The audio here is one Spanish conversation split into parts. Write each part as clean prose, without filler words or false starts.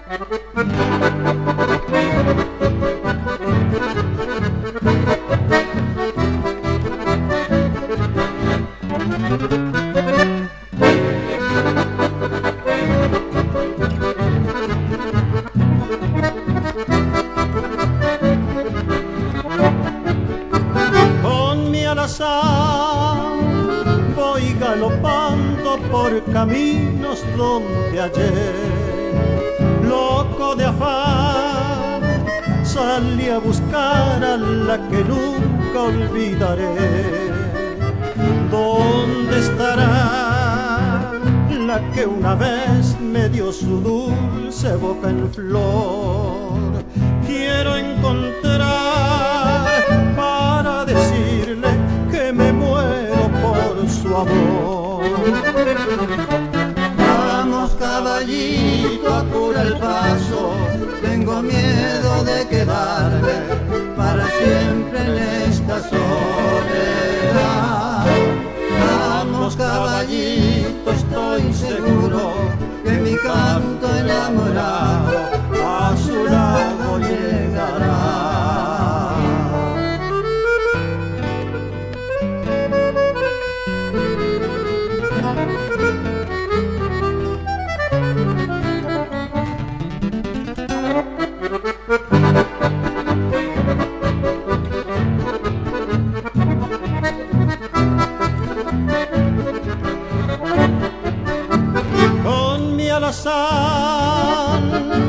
Con mi alazán voy galopando por caminos donde ayer, loco de afán, salí a buscar a la que nunca olvidaré. ¿Dónde estará la que una vez me dio su dulce boca en flor? Quiero encontrar para decirle que me muero por su amor. Vamos, caballito, apura el paso, tengo miedo de quedarme para siempre en esta soledad. Vamos, caballito, estoy seguro que mi canto enamorado a su lado llegará.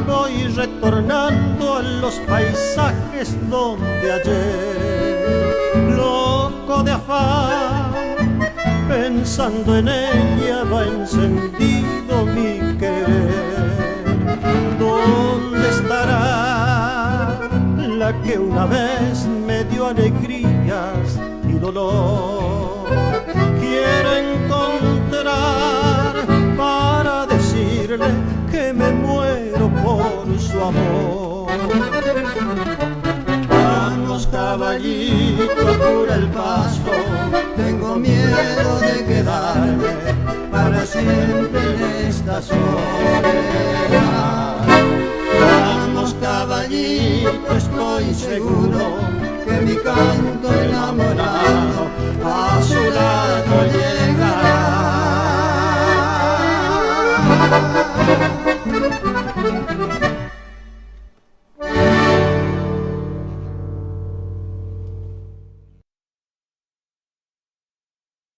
Voy retornando a los paisajes donde ayer, loco de afán, pensando en ella va encendido mi querer. ¿Dónde estará la que una vez me dio alegrías y dolor? Quiero encontrar para decirle que me muero por su amor. Vamos, caballito, apura el paso, tengo miedo de quedarme para siempre en esta soledad. Vamos, caballito, estoy seguro que mi canto enamorado a su lado llega.